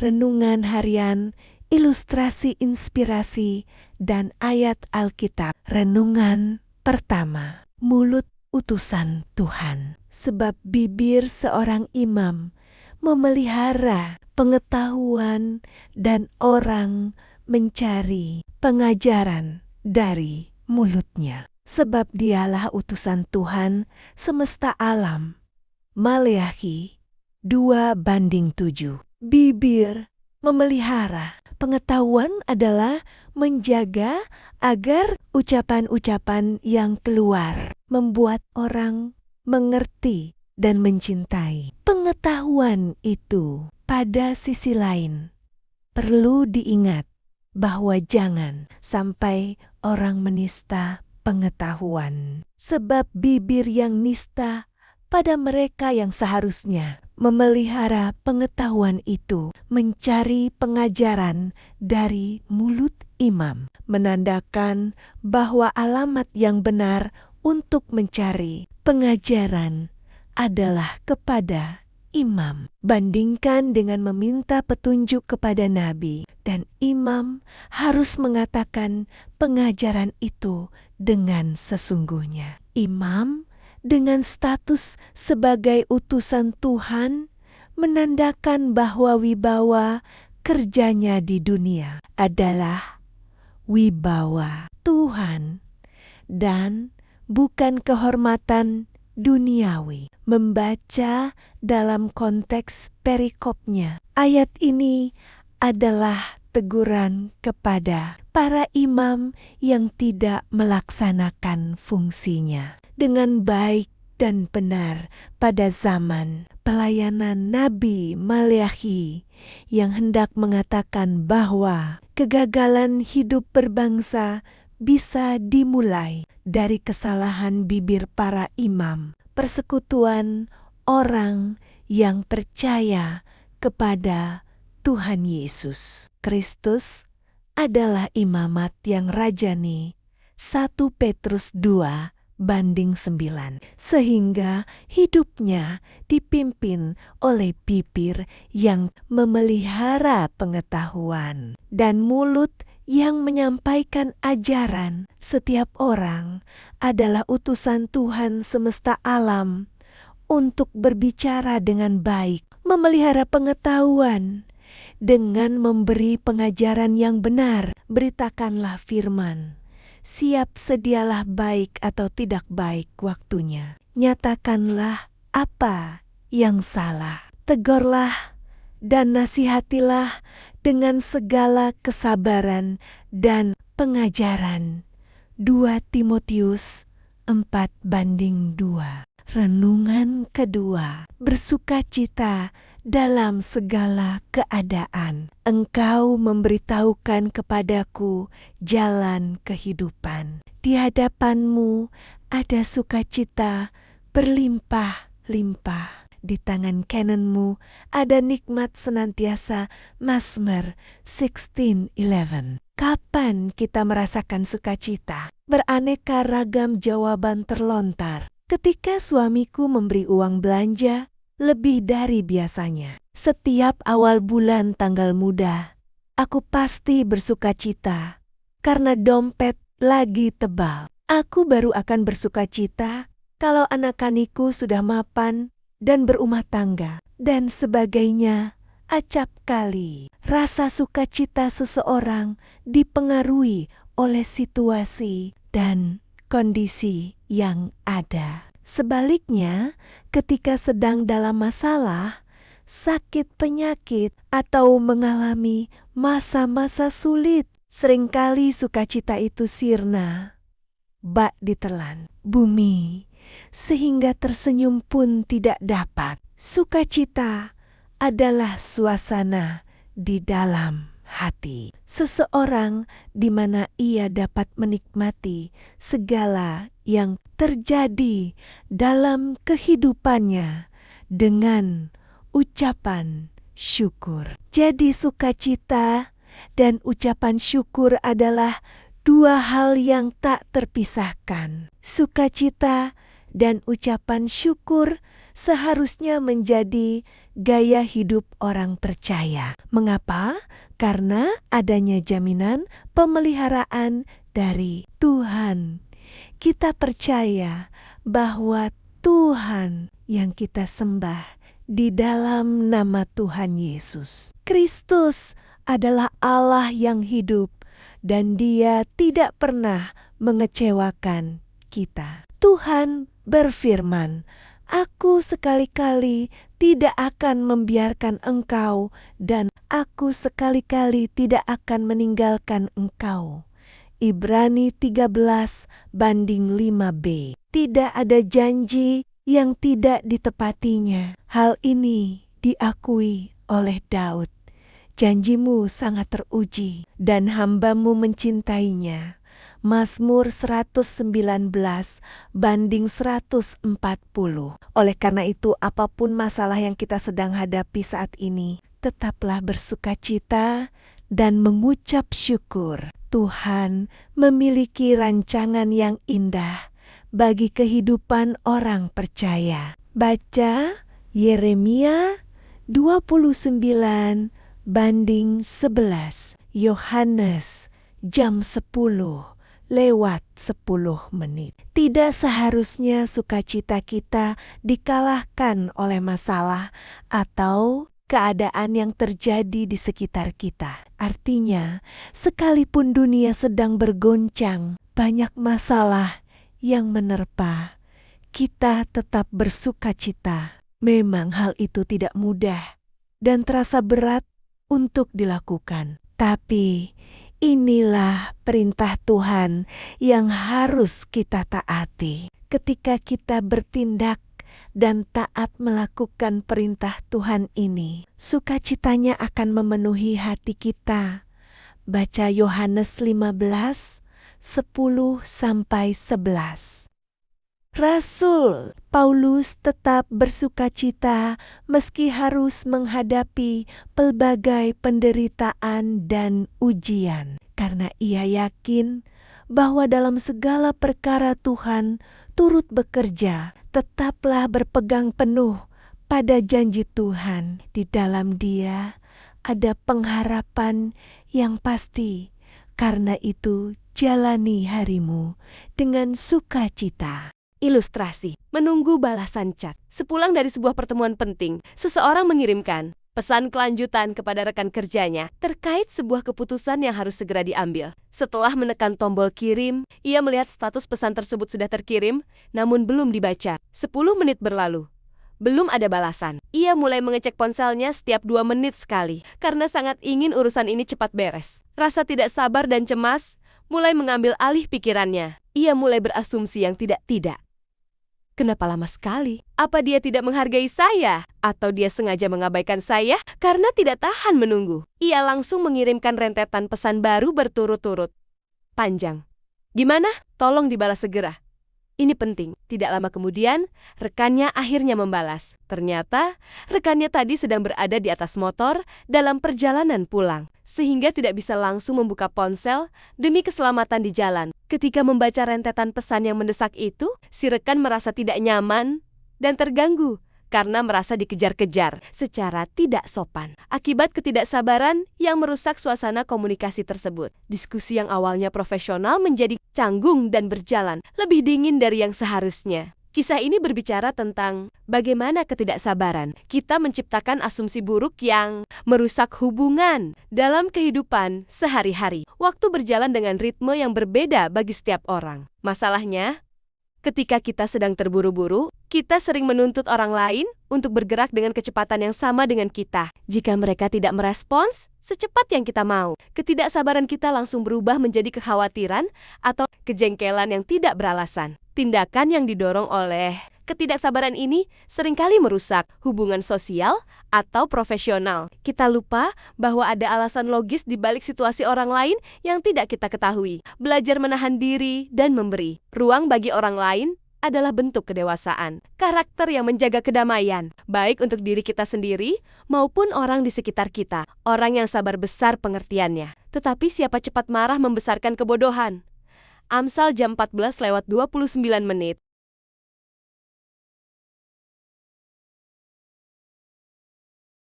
renungan harian, ilustrasi inspirasi, dan ayat Alkitab. Renungan pertama, mulut utusan Tuhan. Sebab bibir seorang imam memelihara pengetahuan dan orang mencari pengajaran dari mulutnya. Sebab dialah utusan Tuhan semesta alam. Maleakhi 2:7. Bibir memelihara pengetahuan adalah menjaga agar ucapan-ucapan yang keluar membuat orang mengerti dan mencintai. Pengetahuan itu pada sisi lain perlu diingat bahwa jangan sampai orang menista pengetahuan. Sebab bibir yang nista pada mereka yang seharusnya memelihara pengetahuan itu mencari pengajaran dari mulut imam, menandakan bahwa alamat yang benar untuk mencari pengajaran adalah kepada imam. Bandingkan dengan meminta petunjuk kepada nabi, dan imam harus mengatakan pengajaran itu dengan sesungguhnya. Imam dengan status sebagai utusan Tuhan menandakan bahwa wibawa kerjanya di dunia adalah wibawa Tuhan dan bukan kehormatan duniawi. Membaca dalam konteks perikopnya, ayat ini adalah teguran kepada para imam yang tidak melaksanakan fungsinya dengan baik dan benar pada zaman pelayanan Nabi Maleakhi yang hendak mengatakan bahwa kegagalan hidup berbangsa bisa dimulai dari kesalahan bibir para imam, persekutuan orang yang percaya kepada Tuhan Yesus Kristus adalah imamat yang rajani. 1 Petrus 2:9, sehingga hidupnya dipimpin oleh bibir yang memelihara pengetahuan dan mulut yang menyampaikan ajaran. Setiap orang adalah utusan Tuhan semesta alam untuk berbicara dengan baik, memelihara pengetahuan dengan memberi pengajaran yang benar. Beritakanlah firman. Siap sedialah baik atau tidak baik waktunya. Nyatakanlah apa yang salah. Tegurlah dan nasihatilah dengan segala kesabaran dan pengajaran. 2 Timotius 4:2. Renungan kedua, bersukacita dalam segala keadaan. Engkau memberitahukan kepadaku jalan kehidupan. Di hadapanmu ada sukacita berlimpah-limpah. Di tangan kananmu ada nikmat senantiasa. Mazmur 16:11. Kapan kita merasakan sukacita? Beraneka ragam jawaban terlontar. Ketika suamiku memberi uang belanja lebih dari biasanya. Setiap awal bulan tanggal muda, aku pasti bersukacita karena dompet lagi tebal. Aku baru akan bersukacita kalau anak-anakku sudah mapan dan berumah tangga dan sebagainya. Acap kali rasa sukacita seseorang dipengaruhi oleh situasi dan kondisi yang ada. Sebaliknya, ketika sedang dalam masalah, sakit penyakit, atau mengalami masa-masa sulit, seringkali sukacita itu sirna, bak ditelan bumi, sehingga tersenyum pun tidak dapat. Sukacita adalah suasana di dalam hati seseorang di mana ia dapat menikmati segala yang terjadi dalam kehidupannya dengan ucapan syukur. Jadi sukacita dan ucapan syukur adalah dua hal yang tak terpisahkan. Sukacita dan ucapan syukur seharusnya menjadi gaya hidup orang percaya. Mengapa? Karena adanya jaminan pemeliharaan dari Tuhan. Kita percaya bahwa Tuhan yang kita sembah di dalam nama Tuhan Yesus Kristus adalah Allah yang hidup dan Dia tidak pernah mengecewakan kita. Tuhan berfirman, "Aku sekali-kali tidak akan membiarkan engkau dan aku sekali-kali tidak akan meninggalkan engkau." Ibrani 13:5b. Tidak ada janji yang tidak ditepatinya. Hal ini diakui oleh Daud. Janjimu sangat teruji dan hambamu mencintainya. Mazmur 119:140. Oleh karena itu, apapun masalah yang kita sedang hadapi saat ini, tetaplah bersukacita dan mengucap syukur. Tuhan memiliki rancangan yang indah bagi kehidupan orang percaya. Baca Yeremia 29:11, Yohanes jam 10:10. Tidak seharusnya sukacita kita dikalahkan oleh masalah atau keadaan yang terjadi di sekitar kita. Artinya, sekalipun dunia sedang bergoncang, banyak masalah yang menerpa, kita tetap bersukacita. Memang hal itu tidak mudah dan terasa berat untuk dilakukan. Tapi inilah perintah Tuhan yang harus kita taati. Ketika kita bertindak dan taat melakukan perintah Tuhan ini, sukacitanya akan memenuhi hati kita. Baca Yohanes 15:10-11. Rasul Paulus tetap bersukacita meski harus menghadapi pelbagai penderitaan dan ujian, karena ia yakin bahwa dalam segala perkara Tuhan turut bekerja. Tetaplah berpegang penuh pada janji Tuhan. Di dalam Dia ada pengharapan yang pasti. Karena itu, jalani harimu dengan sukacita. Ilustrasi, menunggu balasan chat. Sepulang dari sebuah pertemuan penting, seseorang mengirimkan pesan kelanjutan kepada rekan kerjanya terkait sebuah keputusan yang harus segera diambil. Setelah menekan tombol kirim, ia melihat status pesan tersebut sudah terkirim, namun belum dibaca. 10 menit berlalu. Belum ada balasan. Ia mulai mengecek ponselnya setiap 2 menit sekali, karena sangat ingin urusan ini cepat beres. Rasa tidak sabar dan cemas mulai mengambil alih pikirannya. Ia mulai berasumsi yang tidak-tidak. Kenapa lama sekali? Apa dia tidak menghargai saya? Atau dia sengaja mengabaikan saya karena tidak tahan menunggu? Ia langsung mengirimkan rentetan pesan baru berturut-turut. Panjang. Gimana? Tolong dibalas segera. Ini penting. Tidak lama kemudian, rekannya akhirnya membalas. Ternyata, rekannya tadi sedang berada di atas motor dalam perjalanan pulang, sehingga tidak bisa langsung membuka ponsel demi keselamatan di jalan. Ketika membaca rentetan pesan yang mendesak itu, si rekan merasa tidak nyaman dan terganggu karena merasa dikejar-kejar secara tidak sopan. Akibat ketidaksabaran yang merusak suasana komunikasi tersebut. Diskusi yang awalnya profesional menjadi canggung dan berjalan lebih dingin dari yang seharusnya. Kisah ini berbicara tentang bagaimana ketidaksabaran kita menciptakan asumsi buruk yang merusak hubungan dalam kehidupan sehari-hari. Waktu berjalan dengan ritme yang berbeda bagi setiap orang. Masalahnya, ketika kita sedang terburu-buru, kita sering menuntut orang lain untuk bergerak dengan kecepatan yang sama dengan kita. Jika mereka tidak merespons secepat yang kita mau, ketidaksabaran kita langsung berubah menjadi kekhawatiran atau kejengkelan yang tidak beralasan. Tindakan yang didorong oleh ketidaksabaran ini seringkali merusak hubungan sosial atau profesional. Kita lupa bahwa ada alasan logis di balik situasi orang lain yang tidak kita ketahui. Belajar menahan diri dan memberi ruang bagi orang lain adalah bentuk kedewasaan. Karakter yang menjaga kedamaian, baik untuk diri kita sendiri maupun orang di sekitar kita. Orang yang sabar besar pengertiannya. Tetapi siapa cepat marah membesarkan kebodohan. Amsal jam 14:29.